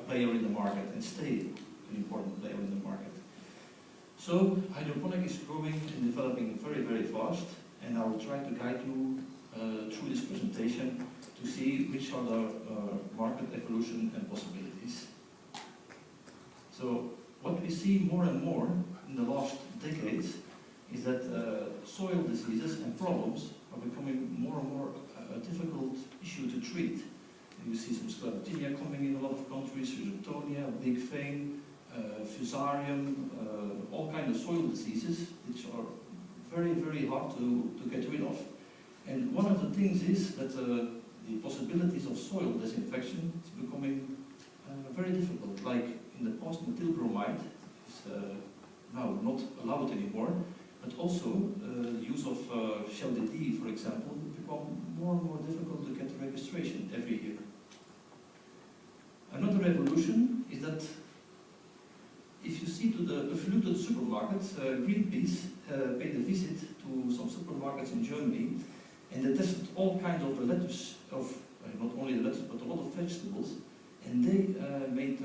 player in the market and stay an important player in the market. So hydroponic is growing and developing very, very fast, and I will try to guide you through this presentation to see which are the market evolution and possibilities. So what we see more and more in the last decades is that soil diseases and problems are becoming more and more a difficult issue to treat. You see some sclerotinia coming in a lot of countries, rhizotonia, big vein, fusarium, all kinds of soil diseases which are very, very hard to get rid of. And one of the things is that the possibilities of soil disinfection is becoming very difficult. Like in the past, methyl bromide is now not allowed anymore, but also the use of Shell DD, for example, become more and more difficult to get registration every year. Another evolution is that if you look to the supermarkets, Greenpeace paid a visit to some supermarkets in Germany, and they tested all kinds of the lettuce, not only the lettuce but a lot of vegetables, and they made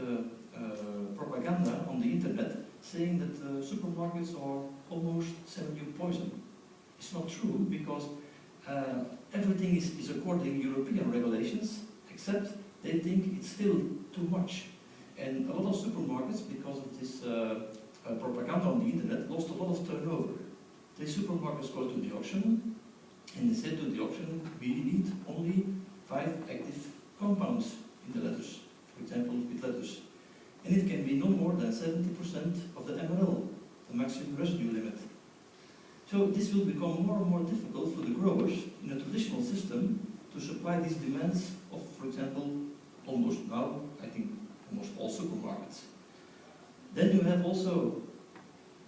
propaganda on the internet saying that supermarkets are almost selling you poison. It's not true, because everything is according to European regulations, except they think it's still too much. And a lot of supermarkets, because of this propaganda on the internet, lost a lot of turnover. The supermarkets go to the auction, and they say to the auction, we need only 5 active compounds in the lettuce, for example, with lettuce. And it can be no more than 70% of the MRL, the maximum residue limit. So this will become more and more difficult for the growers in a traditional system to supply these demands of, for example, almost now, I think, almost all supermarkets. Then you have also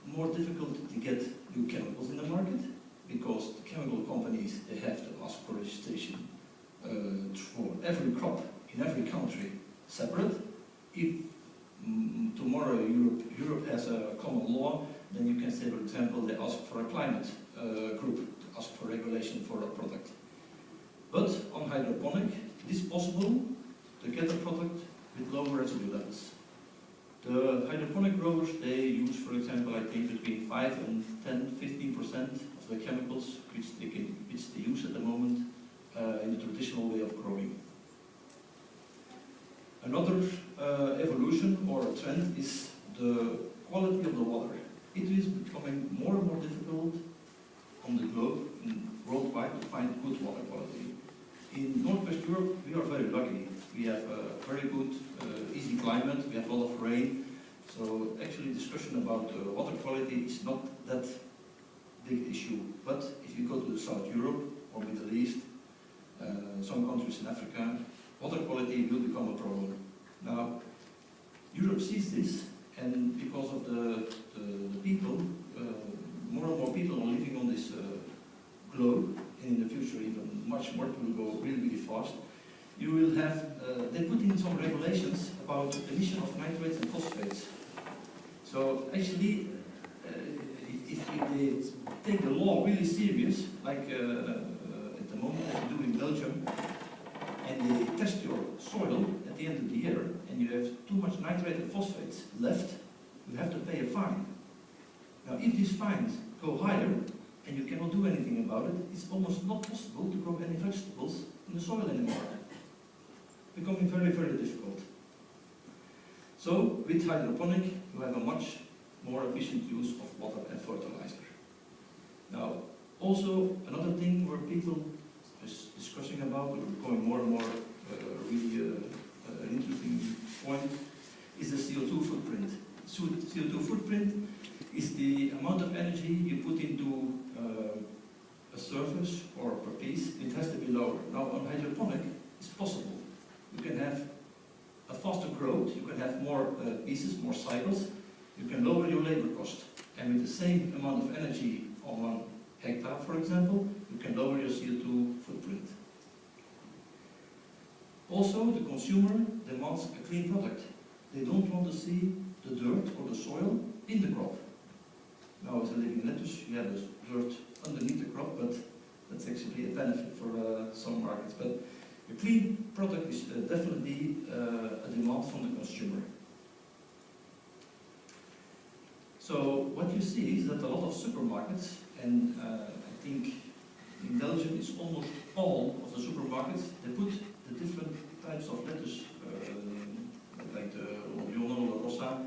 more difficulty to get new chemicals in the market, because the chemical companies, they have to ask for registration for every crop in every country separate. If tomorrow Europe has a common law, then you can say, for example, they ask for a climate group to ask for regulation for a product. But on hydroponic, it is possible to get a product with lower residue levels. The hydroponic growers, they use, for example, I think between 5 and 10, 15% of the chemicals which they use at the moment in the traditional way of growing. Another evolution or a trend is the quality of the water. It is becoming more and more difficult on the globe and worldwide to find good water quality. In Northwest Europe, we are very lucky. We have a very good, easy climate, we have a lot of rain, so actually discussion about water quality is not that big issue. But if you go to South Europe or Middle East, some countries in Africa, water quality will become a problem. Now, Europe sees this, and because of the people, more and more people are living on this globe, and in the future even much more, it will go really, really fast. You will have, they put in some regulations about the emission of nitrates and phosphates. So actually, if they take the law really serious, like at the moment they do in Belgium, and they test your soil at the end of the year, and you have too much nitrate and phosphates left, you have to pay a fine. Now, if these fines go higher, and you cannot do anything about it, it's almost not possible to grow any vegetables in the soil anymore. Becoming very, very difficult. So, with hydroponic, you have a much more efficient use of water and fertilizer. Now, also, another thing where people are discussing about, or becoming more and more really an interesting point, is the CO2 footprint. CO2 footprint is the amount of energy you put into a surface or per piece. It has to be lower. Now, on hydroponic, it's possible. You can have a faster growth, you can have more pieces, more cycles, you can lower your labor cost. And with the same amount of energy on 1 hectare, for example, you can lower your CO2 footprint. Also, the consumer demands a clean product. They don't want to see the dirt or the soil in the crop. Now, as a living lettuce, you have the dirt underneath the crop, but that's actually a benefit for some markets. But a clean product is definitely a demand from the consumer. So what you see is that a lot of supermarkets, and I think in Belgium it's almost all of the supermarkets, they put the different types of lettuce, like the Romano, La Rosa,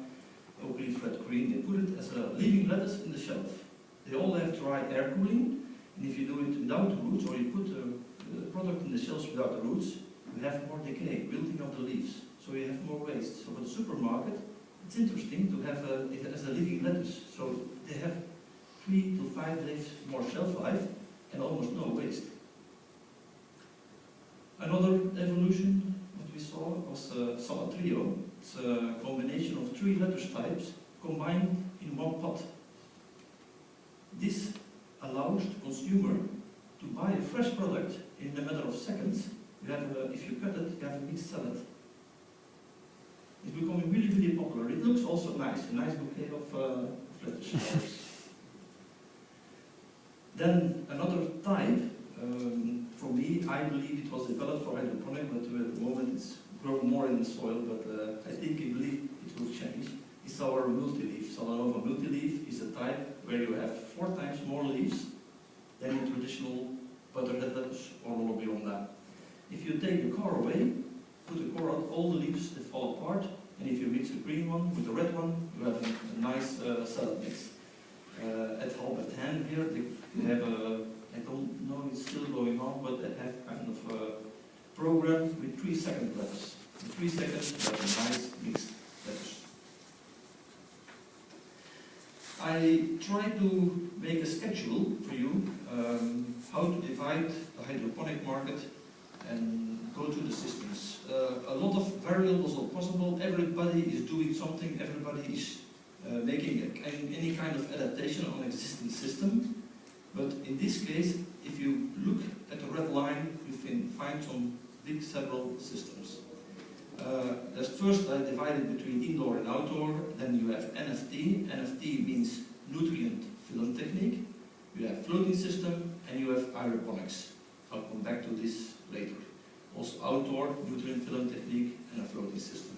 oak leaf red green, they put it as a living lettuce in the shelf. They all have dry air cooling, and if you do it without the roots, or you put the product in the shelves without the roots, you have more decay, wilting of the leaves, so you have more waste. So for the supermarket, it's interesting to have it as a living lettuce. So they have 3 to 5 days more shelf life and almost no waste. Another evolution that we saw was salad trio. It's a combination of 3 lettuce types combined in one pot. This allows the consumer to buy a fresh product in a matter of seconds. You have if you cut it, you have a mixed salad. It's becoming really, really popular. It looks also nice, a nice bouquet of lettuce flowers. Then another type, for me, I believe it was developed for hydroponic, but at the moment it's grown more in the soil, but I believe it will change. It's our multi-leaf. Solanova multi-leaf is a type where you have 4 times more leaves than in traditional butterhead lettuce or all beyond that. If you take the core away, put the core out, all the leaves they fall apart, and if you mix the green one with the red one, you have a nice salad mix. At Albert Heijn here, they have a, I don't know it's still going on, but they have kind of a program with 3-second lettuce. In 3 seconds, you have a nice mixed lettuce. I try to make a schedule for you how to divide the hydroponic market and go to the systems. A lot of variables are possible. Everybody is doing something. Everybody is making any kind of adaptation on an existing system. But in this case, if you look at the red line, you can find some big several systems. There's first I divided between indoor and outdoor. Then you have NFT. NFT means nutrient film technique. You have floating system, and you have hydroponics. I'll come back to this later. Also outdoor, nutrient film technique, and a floating system.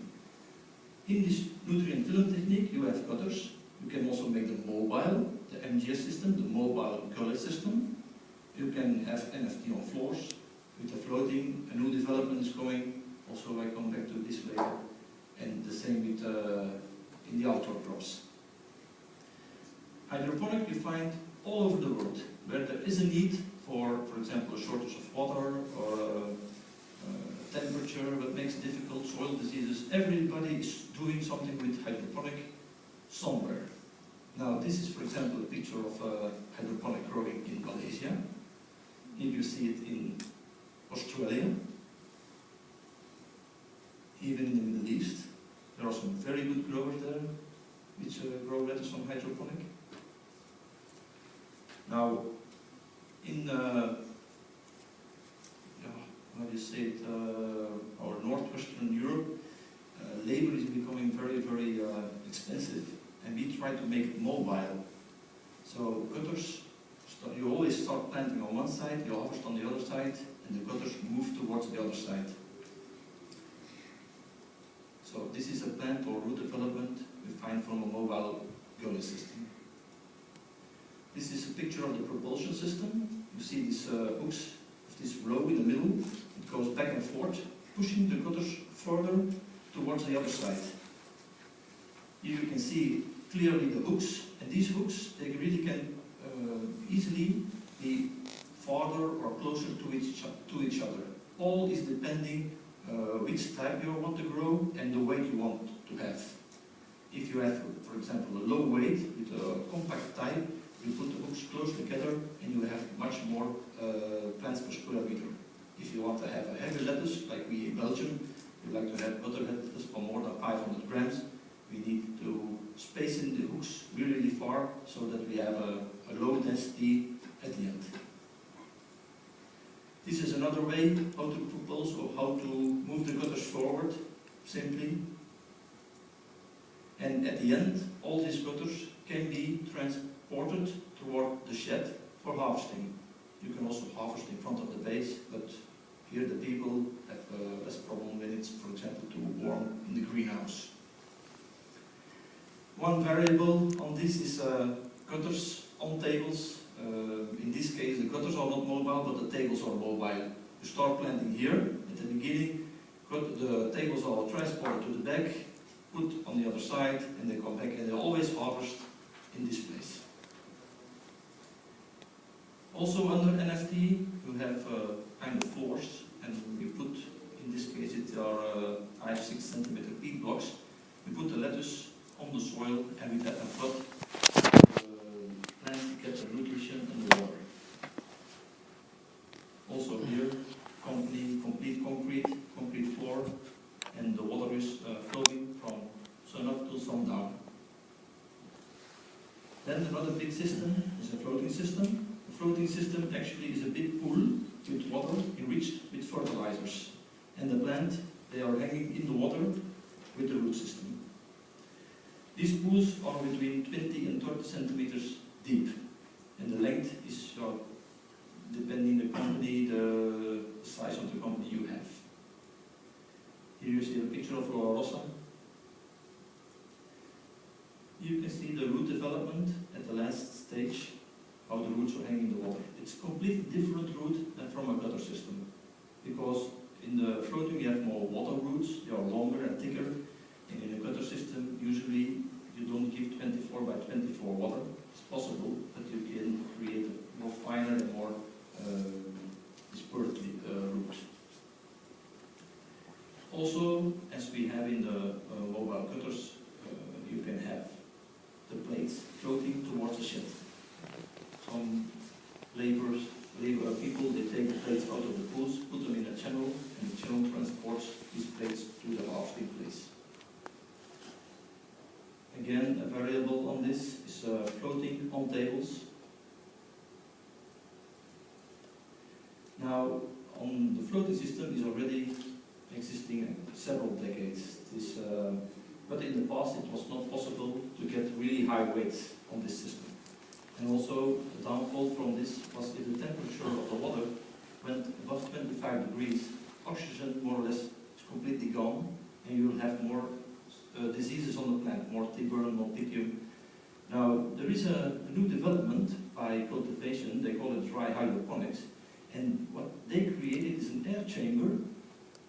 In this nutrient film technique, you have cutters. You can also make them mobile, the MGS system, the mobile gullet system. You can have NFT on floors. With the floating, a new development is coming. Also, I come back to this later. And the same with in the outdoor crops. Hydroponic you find all over the world, where there is a need for example, a shortage of water or temperature that makes it difficult, soil diseases. Everybody is doing something with hydroponic somewhere. Now, this is, for example, a picture of hydroponic growing in Malaysia. Here you see it in Australia, even in the Middle East. There are some very good growers there, which grow lettuce on hydroponic. Now, in how do you say it, or northwestern Europe, labor is becoming very, very expensive, and we try to make it mobile. So gutters, you always start planting on one side, you harvest on the other side, and the gutters move towards the other side. So this is a plant or root development we find from a mobile gully system. This is a picture of the propulsion system. You see these hooks of this row in the middle. It goes back and forth, pushing the gutters further towards the other side. Here you can see clearly the hooks, and these hooks, they really can easily be farther or closer to each other. All is depending which type you want to grow and the weight you want to have. If you have, for example, a low weight with a compact type, you put the hooks close together and you have much more plants per square meter. If you want to have a heavy lettuce, like we in Belgium, we like to have butterhead lettuce for more than 500 grams, we need to space in the hooks really, really far so that we have a low density at the end. This is another way how to propulse or how to move the gutters forward, simply. And at the end, all these gutters can be transported toward the shed for harvesting. You can also harvest in front of the base, but here the people have less problem when it's, for example, too warm in the greenhouse. One variable on this is gutters on tables. In this case, the gutters are not mobile, but the tables are mobile. You start planting here at the beginning, the tables are transported to the back, put on the other side, and they come back, and they always harvest in this place. Also under NFT, you have kind of floors, and you put, in this case, it are 5-6 centimeter peat blocks. You put the lettuce on the soil, and with that a flood, plants get the nutrition and the water. Also here, complete concrete floor, and the water is flowing from sun up to sundown. Then another big system is a floating system. The floating system actually is a big pool with water enriched with fertilizers. And the plant, they are hanging in the water with the root system. These pools are between 20 and 30 centimeters deep. And the length is, depending the company, the size of the company you have. Here you see a picture of Flora Rossa. You can see the root development at the last stage, how the roots are hanging in the water. It's a completely different root than from a gutter system, because in the floating you have more water roots, they are longer and thicker, and in a gutter system usually you don't give 24 by 24 water. It's possible, but you can create a more finer and more dispersed root. Also, as we have in the mobile gutters, you can have the plates floating towards the shed. Some labor people, they take the plates out of the pools, put them in a channel, and the channel transports these plates to the harvesting place. Again, a variable on this is floating on tables. Now, on the floating system is already existing several decades. But in the past it was not possible to get really high weights on this system. And also the downfall from this was if the temperature of the water went above 25 degrees, oxygen more or less is completely gone, and you will have more diseases on the plant, more tiburn, more pythium. Now there is a new development by cultivation, they call it dry hydroponics, and what they created is an air chamber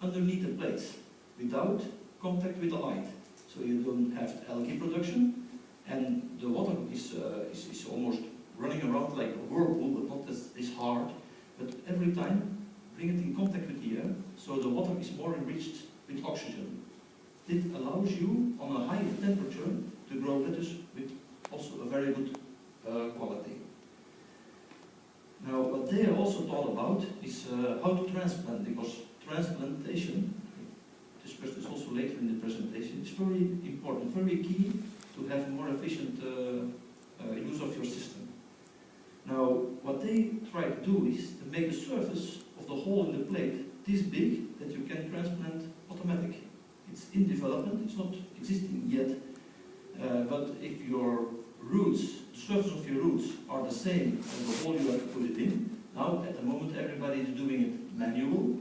underneath the plates without contact with the light. So you don't have algae production, and the water is almost running around like a whirlpool, but not this hard. But every time, bring it in contact with the air, so the water is more enriched with oxygen. It allows you, on a higher temperature, to grow lettuce with also a very good quality. Now, what they also thought about is how to transplant, because transplantation, discuss this also later in the presentation, it's very important, very key to have more efficient use of your system. Now, what they try to do is to make the surface of the hole in the plate this big that you can transplant automatic. It's in development, it's not existing yet, but if your roots, the surface of your roots are the same as the hole you have to put it in, now at the moment everybody is doing it manual.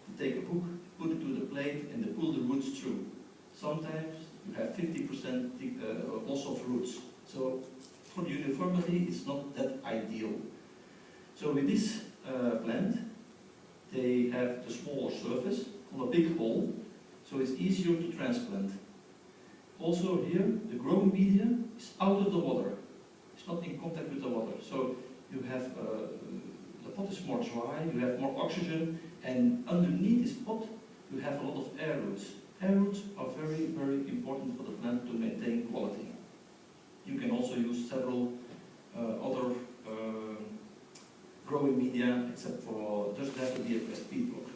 You take a hook, put it to the plate, and they pull the roots through. Sometimes you have 50% loss of roots. So for the uniformity, it's not that ideal. So with this plant, they have the smaller surface on a big hole, so it's easier to transplant. Also here, the growing media is out of the water. It's not in contact with the water. So you have, the pot is more dry, you have more oxygen, and underneath this pot, you have a lot of air roots. Air roots are very, very important for the plant to maintain quality. You can also use several other growing media, except for, doesn't have to be a pressed peat block.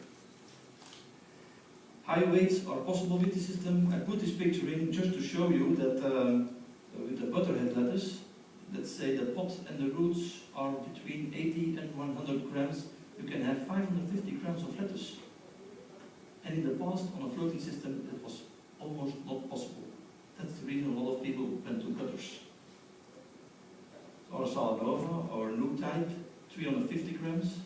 High weights are possible with the system. I put this picture in just to show you that with the butterhead lettuce, let's say the pot and the roots are between 80 and 100 grams, you can have 550 grams of lettuce. And in the past, on a floating system, it was almost not possible. That's the reason a lot of people went to gutters. Our Salanova, our Nook type, 350 grams.